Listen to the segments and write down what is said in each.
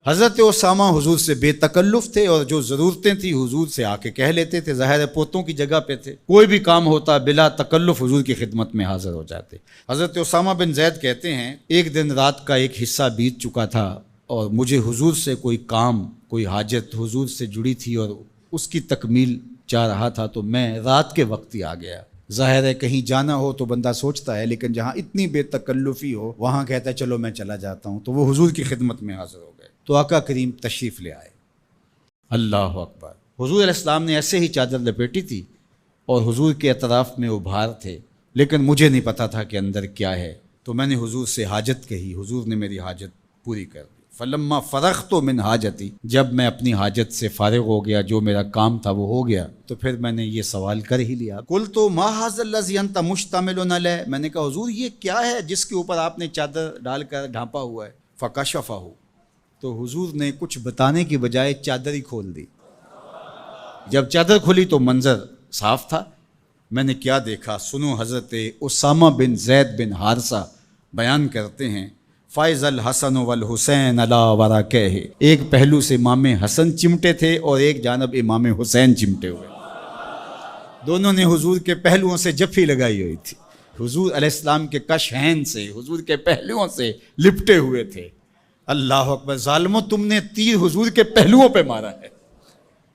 حضرت اسامہ حضور سے بے تکلف تھے اور جو ضرورتیں تھیں حضور سے آ کے کہہ لیتے تھے، ظاہر ہے پوتوں کی جگہ پہ تھے، کوئی بھی کام ہوتا بلا تکلف حضور کی خدمت میں حاضر ہو جاتے۔ حضرت اسامہ بن زید کہتے ہیں ایک دن رات کا ایک حصہ بیت چکا تھا اور مجھے حضور سے کوئی کام، کوئی حاجت حضور سے جڑی تھی اور اس کی تکمیل چاہ رہا تھا، تو میں رات کے وقت ہی آ گیا۔ ظاہر ہے کہیں جانا ہو تو بندہ سوچتا ہے، لیکن جہاں اتنی بے تکلفی ہو وہاں کہتا ہے چلو میں چلا جاتا ہوں، تو وہ حضور کی خدمت میں حاضر ہو گئے تو آقا کریم تشریف لے آئے۔ اللہ اکبر! حضور علیہ السلام نے ایسے ہی چادر لپیٹی تھی اور حضور کے اطراف میں ابھار تھے، لیکن مجھے نہیں پتا تھا کہ اندر کیا ہے، تو میں نے حضور سے حاجت کہی، حضور نے میری حاجت پوری کر دی۔ فلما فرغت من حاجتی، جب میں اپنی حاجت سے فارغ ہو گیا، جو میرا کام تھا وہ ہو گیا، تو پھر میں نے یہ سوال کر ہی لیا، قلت ما ھذا الذی انت مشتمل علیہ، میں نے کہا حضور یہ کیا ہے جس کے اوپر آپ نے چادر ڈال کر ڈھانپا ہوا ہے؟ فکشفہ، تو حضور نے کچھ بتانے کی بجائے چادر ہی کھول دی۔ جب چادر کھلی تو منظر صاف تھا۔ میں نے کیا دیکھا سنو، حضرت اسامہ بن زید بن حارثہ بیان کرتے ہیں، فائز الحسن والحسین علی ورقہ، ایک پہلو سے امام حسن چمٹے تھے اور ایک جانب امام حسین چمٹے ہوئے، دونوں نے حضور کے پہلوؤں سے جفی لگائی ہوئی تھی، حضور علیہ السلام کے کشہین سے، حضور کے پہلوؤں سے لپٹے ہوئے تھے۔ اللہ اکبر! ظالمو، تم نے تیر حضور کے پہلوؤں پہ مارا ہے،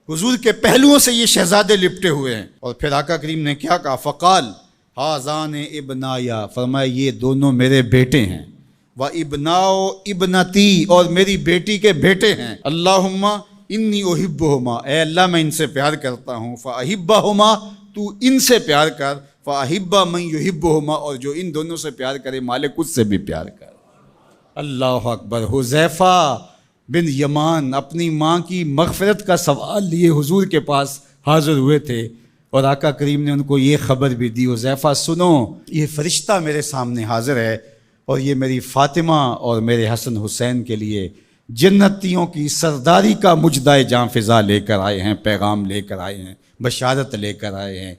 حضور کے پہلوؤں سے یہ شہزادے لپٹے ہوئے ہیں۔ اور پھر آقا کریم نے کیا کہا؟ فقال ھذان ابنایا، فرمایا یہ دونوں میرے بیٹے ہیں، و ابناؤ ابنتی، اور میری بیٹی کے بیٹے ہیں۔ اللہم انی احبہما، اے اللہ میں ان سے پیار کرتا ہوں، فاحبہما، تو ان سے پیار کر، فاحب من یحبہما، اور جو ان دونوں سے پیار کرے مالک اس سے بھی پیار کر۔ اللہ اکبر! حذیفہ بن یمان اپنی ماں کی مغفرت کا سوال لیے حضور کے پاس حاضر ہوئے تھے اور آقا کریم نے ان کو یہ خبر بھی دی، حذیفہ سنو، یہ فرشتہ میرے سامنے حاضر ہے اور یہ میری فاطمہ اور میرے حسن حسین کے لیے جنتیوں کی سرداری کا مجدہ جاں فضا لے کر آئے ہیں، پیغام لے کر آئے ہیں، بشارت لے کر آئے ہیں۔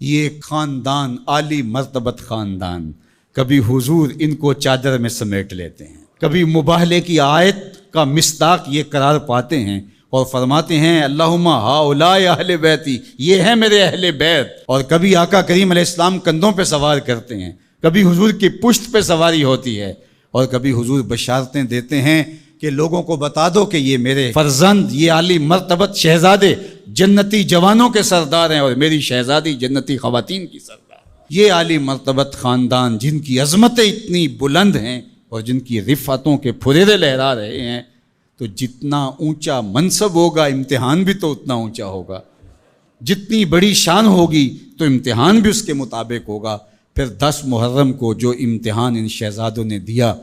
یہ خاندان عالی مرتبت خاندان، کبھی حضور ان کو چادر میں سمیٹ لیتے ہیں، کبھی مباہلے کی آیت کا مصداق یہ قرار پاتے ہیں اور فرماتے ہیں اللہم ہؤلاء اہل بیتی، یہ ہیں میرے اہل بیت، اور کبھی آقا کریم علیہ السلام کندھوں پہ سوار کرتے ہیں، کبھی حضور کی پشت پہ سواری ہوتی ہے، اور کبھی حضور بشارتیں دیتے ہیں کہ لوگوں کو بتا دو کہ یہ میرے فرزند، یہ عالی مرتبت شہزادے جنتی جوانوں کے سردار ہیں اور میری شہزادی جنتی خواتین کی سردار۔ یہ عالی مرتبت خاندان جن کی عظمتیں اتنی بلند ہیں اور جن کی رفعتوں کے پھریرے لہرا رہے ہیں، تو جتنا اونچا منصب ہوگا امتحان بھی تو اتنا اونچا ہوگا، جتنی بڑی شان ہوگی تو امتحان بھی اس کے مطابق ہوگا۔ پھر 10 محرم کو جو امتحان ان شہزادوں نے دیا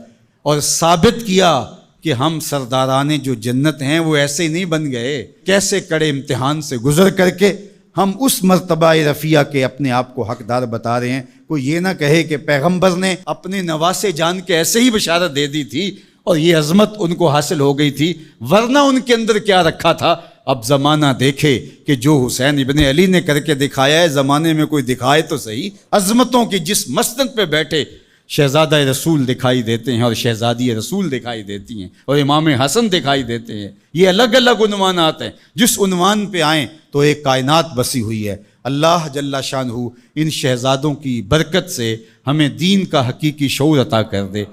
اور ثابت کیا کہ ہم سرداران جو جنت ہیں وہ ایسے ہی نہیں بن گئے، کیسے کڑے امتحان سے گزر کر کے ہم اس مرتبہ رفیع کے اپنے آپ کو حقدار بتا رہے ہیں۔ کوئی یہ نہ کہے کہ پیغمبر نے اپنے نواسے جان کے ایسے ہی بشارت دے دی تھی اور یہ عظمت ان کو حاصل ہو گئی تھی، ورنہ ان کے اندر کیا رکھا تھا۔ اب زمانہ دیکھے کہ جو حسین ابن علی نے کر کے دکھایا ہے، زمانے میں کوئی دکھائے تو صحیح۔ عظمتوں کی جس مسند پہ بیٹھے شہزادہ رسول دکھائی دیتے ہیں اور شہزادی رسول دکھائی دیتی ہیں اور امام حسن دکھائی دیتے ہیں، یہ الگ الگ عنوانات ہیں، جس عنوان پہ آئیں تو ایک کائنات بسی ہوئی ہے۔ اللہ جل شانہ ان شہزادوں کی برکت سے ہمیں دین کا حقیقی شعور عطا کر دے۔